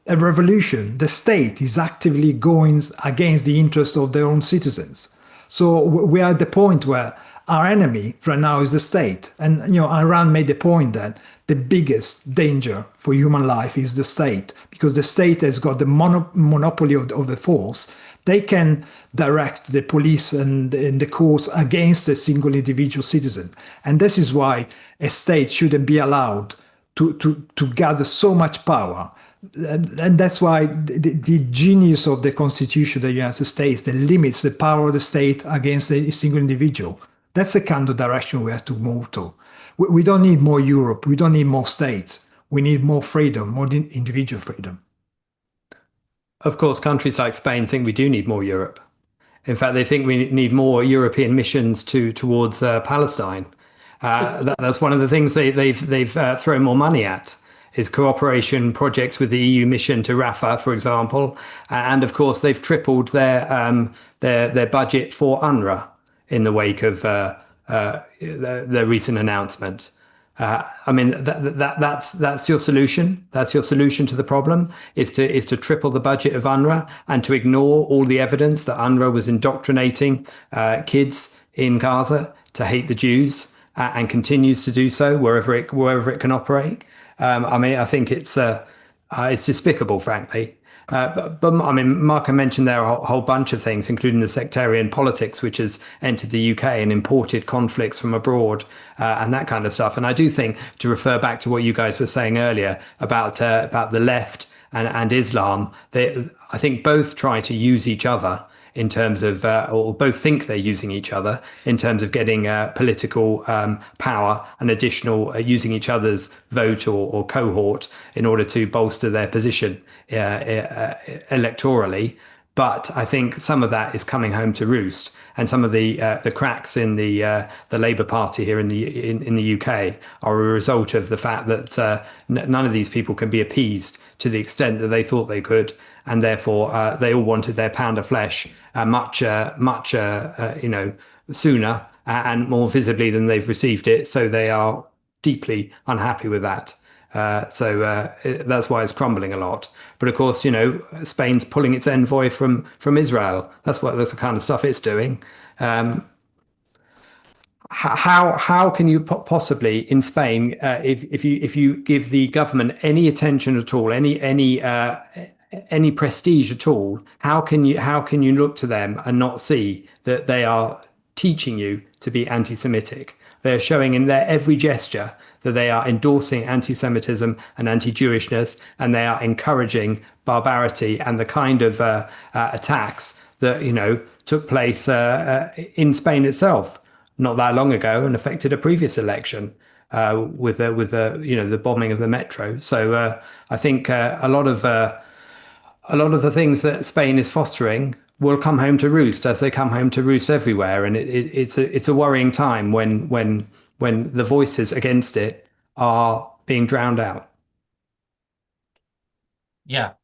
[SPEAKER 4] revolution. The state is actively going against the interests of their own citizens. So we are at the point where our enemy right now is the state. And, Iran made the point that the biggest danger for human life is the state, because the state has got the monopoly of the force. They can direct the police and the courts against a single individual citizen. And this is why a state shouldn't be allowed to gather so much power. And that's why the genius of the Constitution of the United States that limits the power of the state against a single individual. That's the kind of direction we have to move to. We don't need more Europe. We don't need more states. We need more freedom, more individual freedom.
[SPEAKER 5] Of course, countries like Spain think we do need more Europe. In fact, they think we need more European missions towards Palestine. That's one of the things they've thrown more money at is cooperation projects with the EU mission to Rafah, for example, and of course they've tripled their budget for UNRWA in the wake of their recent announcement. I mean that's your solution. That's your solution to the problem is to triple the budget of UNRWA and to ignore all the evidence that UNRWA was indoctrinating kids in Gaza to hate the Jews and continues to do so wherever it can operate. I mean, I think it's despicable, frankly. But I mean, Marco mentioned there a whole bunch of things, including the sectarian politics, which has entered the UK and imported conflicts from abroad and that kind of stuff. And I do think, to refer back to what you guys were saying earlier about the left and Islam, I think both try to use each other in terms of, or both think they're using each other in terms of getting political power and additional using each other's vote or cohort in order to bolster their position electorally. But I think some of that is coming home to roost, and some of the cracks in the Labour Party here in the UK are a result of the fact that none of these people can be appeased to the extent that they thought they could, and therefore they all wanted their pound of flesh much sooner and more visibly than they've received it. So they are deeply unhappy with that. That's why it's crumbling a lot. But of course, Spain's pulling its envoy from Israel. That's the kind of stuff it's doing. How can you possibly in Spain, if you give the government any attention at all, any prestige at all, how can you look to them and not see that they are teaching you to be anti-Semitic? They're showing in their every gesture that they are endorsing anti-Semitism and anti-Jewishness, and they are encouraging barbarity and the kind of attacks that took place in Spain itself not that long ago and affected a previous election with the bombing of the metro. So I think a lot of the things that Spain is fostering will come home to roost as they come home to roost everywhere, and it's a worrying time when the voices against it are being drowned out.
[SPEAKER 1] Yeah,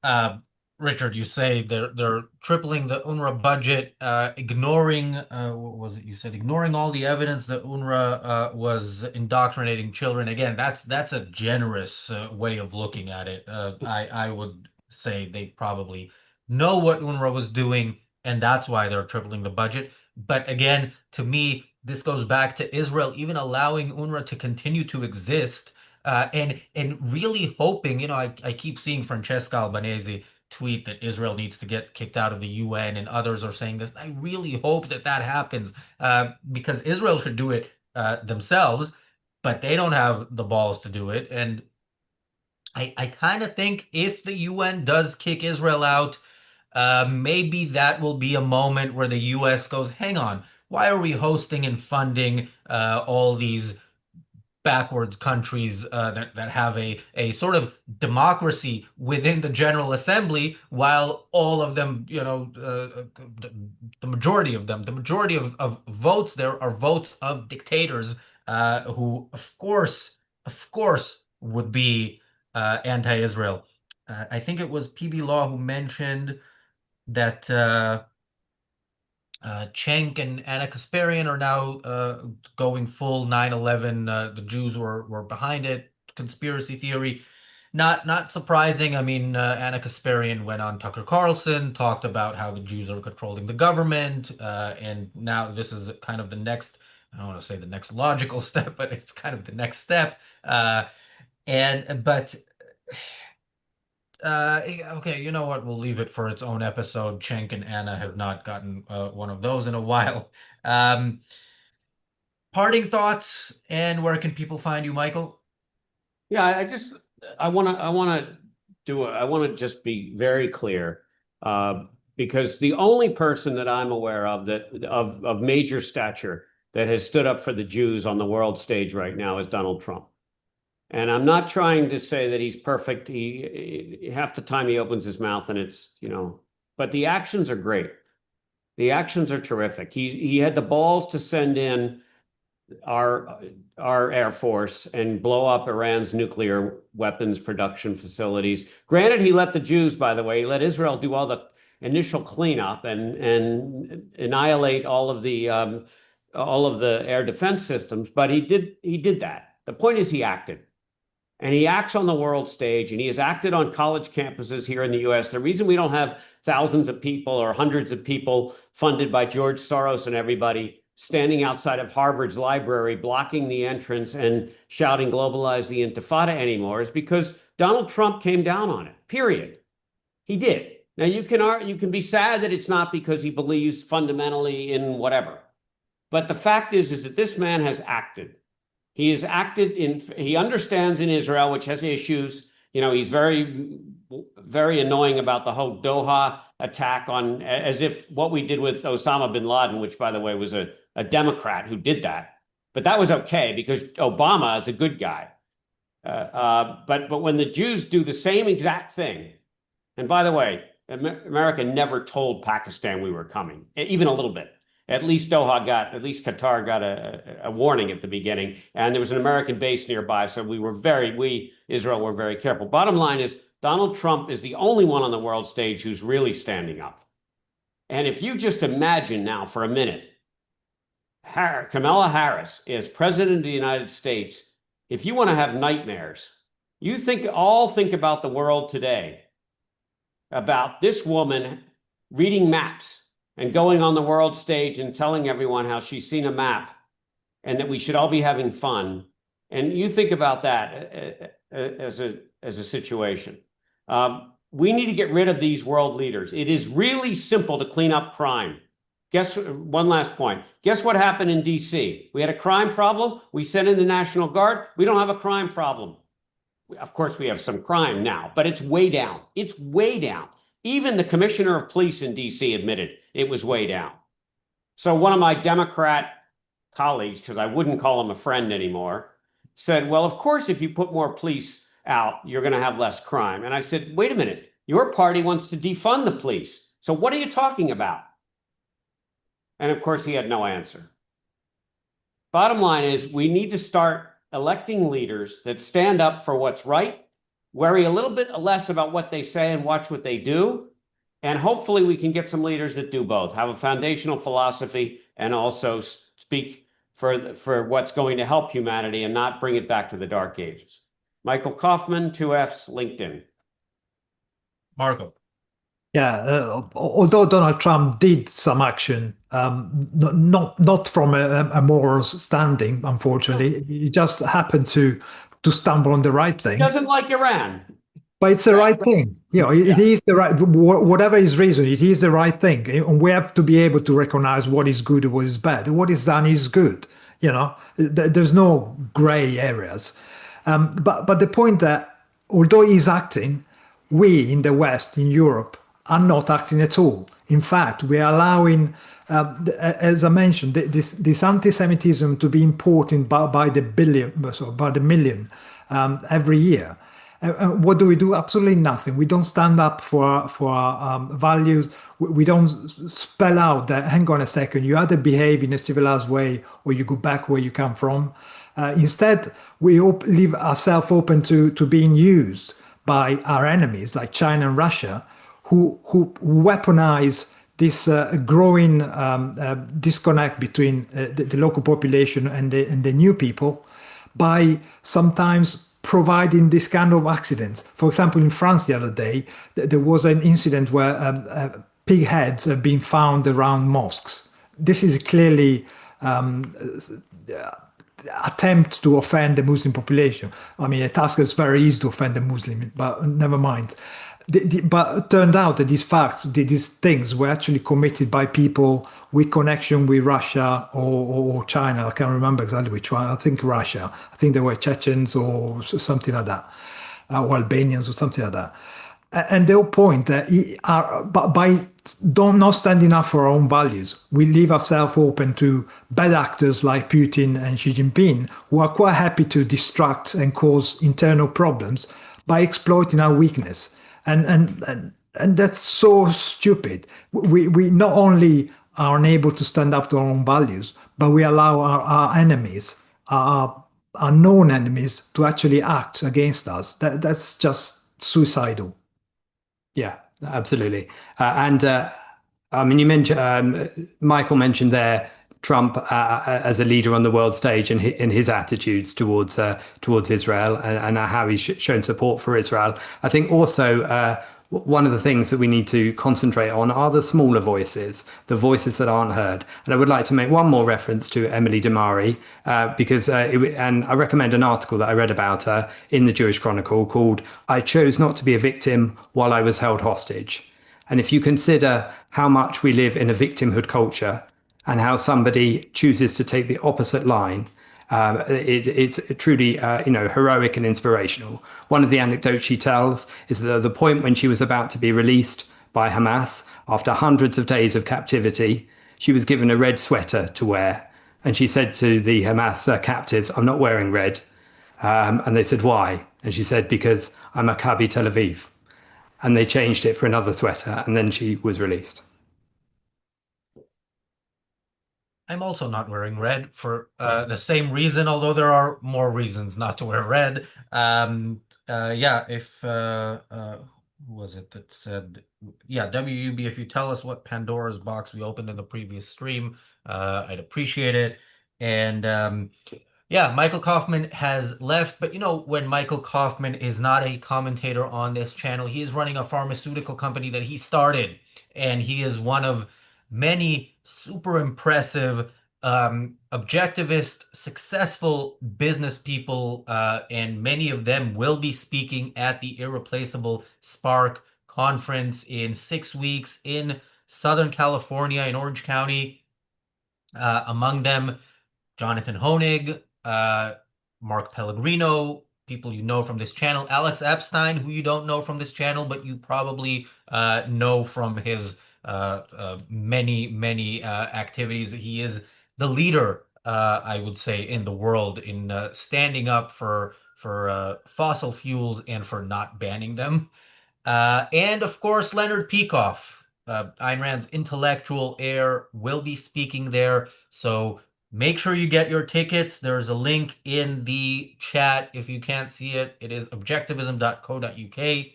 [SPEAKER 1] Richard, you say they're tripling the UNRWA budget, ignoring what was it you said? Ignoring all the evidence that UNRWA was indoctrinating children. Again, that's a generous way of looking at it. I would say they probably know what UNRWA was doing, and that's why they're tripling the budget. But again, to me, this goes back to Israel even allowing UNRWA to continue to exist and really hoping, I keep seeing Francesca Albanese tweet that Israel needs to get kicked out of the UN, and others are saying this. I really hope that happens because Israel should do it themselves, but they don't have the balls to do it. And I kind of think if the UN does kick Israel out, maybe that will be a moment where the US goes, hang on, why are we hosting and funding all these backwards countries that have a sort of democracy within the General Assembly, while all of them, the majority of them, the majority of votes there are votes of dictators who, of course, would be anti-Israel. I think it was PB Law who mentioned that Cenk and Anna Kasparian are now going full 9/11. The Jews were behind it. Conspiracy theory. Not surprising. I mean, Anna Kasparian went on Tucker Carlson, talked about how the Jews are controlling the government, and now this is kind of the next. I don't want to say the next logical step, but it's kind of the next step. But okay, you know what? We'll leave it for its own episode. Cenk and Anna have not gotten one of those in a while. Um, Parting thoughts, and where can people find you, Michael?
[SPEAKER 3] Yeah, I want to just be very clear, because the only person that I'm aware of that of major stature that has stood up for the Jews on the world stage right now is Donald Trump. And I'm not trying to say that he's perfect. Half the time he opens his mouth and it's, but the actions are great. The actions are terrific. He had the balls to send in our Air Force and blow up Iran's nuclear weapons production facilities. Granted, he let the Jews, by the way, he let Israel do all the initial cleanup and annihilate all of the air defense systems, but he did that. The point is he acted. And he acts on the world stage, and he has acted on college campuses here in the US. The reason we don't have thousands of people or hundreds of people funded by George Soros and everybody standing outside of Harvard's library, blocking the entrance and shouting globalize the intifada anymore is because Donald Trump came down on it, period. He did. Now you can be sad that it's not because he believes fundamentally in whatever. But the fact is that this man has acted. He has acted he understands in Israel, which has issues. He's very, very annoying about the whole Doha attack as if what we did with Osama bin Laden, which by the way was a Democrat who did that. But that was okay because Obama is a good guy. But when the Jews do the same exact thing, and by the way, America never told Pakistan we were coming, even a little bit. At least Qatar got a warning at the beginning, and there was an American base nearby, so Israel were very careful. Bottom line is, Donald Trump is the only one on the world stage who's really standing up. And if you just imagine now for a minute, Kamala Harris is president of the United States. If you want to have nightmares, think about the world today, about this woman reading maps and going on the world stage and telling everyone how she's seen a map and that we should all be having fun. And you think about that as a situation. We need to get rid of these world leaders. It is really simple to clean up crime. One last point. Guess what happened in DC? We had a crime problem. We sent in the National Guard. We don't have a crime problem. Of course, we have some crime now, but it's way down. It's way down. Even the commissioner of police in DC admitted it was way down. So one of my Democrat colleagues, because I wouldn't call him a friend anymore, said, well, of course, if you put more police out, you're going to have less crime. And I said, wait a minute, your party wants to defund the police. So what are you talking about? And of course, he had no answer. Bottom line is we need to start electing leaders that stand up for what's right, worry a little bit less about what they say and watch what they do. And hopefully we can get some leaders that do both, have a foundational philosophy and also speak for what's going to help humanity and not bring it back to the dark ages. Michael Kaufman, 2F's, LinkedIn.
[SPEAKER 1] Marco.
[SPEAKER 4] Yeah, although Donald Trump did some action, not from a moral standing, unfortunately, he just happened to stumble on the right thing.
[SPEAKER 3] He doesn't like Iran.
[SPEAKER 4] But it's the right thing. It is the right, whatever his reason, it is the right thing. And we have to be able to recognize what is good and what is bad. What is done is good. There's no gray areas. But the point that although he's acting, we in the West, in Europe, are not acting at all. In fact, we are allowing, as I mentioned, this anti-Semitism to be imported by the million every year. What do we do? Absolutely nothing. We don't stand up for our values. We don't spell out that, hang on a second, you either behave in a civilized way or you go back where you come from. Instead, we leave ourselves open to being used by our enemies like China and Russia, who weaponize this growing disconnect between the local population and the new people by sometimes providing this kind of accidents. For example, in France the other day, there was an incident where pig heads have been found around mosques. This is clearly attempt to offend the Muslim population. I mean, a task is very easy to offend the Muslim, but never mind. But it turned out that these facts, these things were actually committed by people with connection with Russia or China. I can't remember exactly which one. I think Russia. I think they were Chechens or something like that, or Albanians or something like that. And the whole point that by don't not standing up for our own values, we leave ourselves open to bad actors like Putin and Xi Jinping, who are quite happy to distract and cause internal problems by exploiting our weakness. And that's so stupid. We not only are unable to stand up to our own values, but we allow our enemies, our known enemies, to actually act against us. That's just suicidal.
[SPEAKER 5] Yeah, absolutely. And I mean, you mentioned Michael mentioned there Trump as a leader on the world stage and in his attitudes towards Israel and how he's shown support for Israel. I think also one of the things that we need to concentrate on are the smaller voices, the voices that aren't heard. And I would like to make one more reference to Emily Damari because and I recommend an article that I read about her in the Jewish Chronicle called "I Chose Not to Be a Victim While I Was Held Hostage." And if you consider how much we live in a victimhood culture and how somebody chooses to take the opposite line, it's truly, heroic and inspirational. One of the anecdotes she tells is that the point when she was about to be released by Hamas after hundreds of days of captivity, she was given a red sweater to wear. And she said to the Hamas captives, "I'm not wearing red." And they said, "Why?" And she said, "Because I'm a Maccabi Tel Aviv." And they changed it for another sweater, and then she was released.
[SPEAKER 1] I'm also not wearing red for the same reason, although there are more reasons not to wear red. Yeah, if who was it that said, yeah, WUB, if you tell us what Pandora's box we opened in the previous stream, I'd appreciate it. And yeah, Michael Kaufman has left, but when Michael Kaufman is not a commentator on this channel, he is running a pharmaceutical company that he started, and he is one of many super impressive, objectivist, successful business people, and many of them will be speaking at the Irreplaceable Spark conference in 6 weeks in Southern California, in Orange County. Among them, Jonathan Honig, Mark Pellegrino, people you know from this channel, Alex Epstein, who you don't know from this channel, but you probably know from his many, many activities. He is the leader, I would say, in the world in standing up for fossil fuels and for not banning them. And of course, Leonard Peikoff, Ayn Rand's intellectual heir, will be speaking there. So make sure you get your tickets. There's a link in the chat. If you can't see it, it is objectivism.co.uk.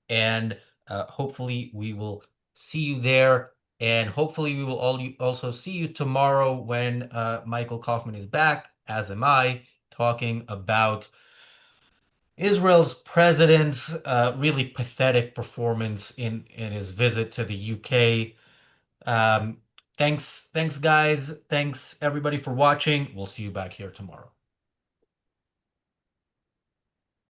[SPEAKER 1] And hopefully we will see you there. And hopefully we will also see you tomorrow when Michael Kaufman is back, as am I, talking about Israel's president's really pathetic performance in his visit to the UK. Thanks, guys. Thanks everybody for watching. We'll see you back here tomorrow.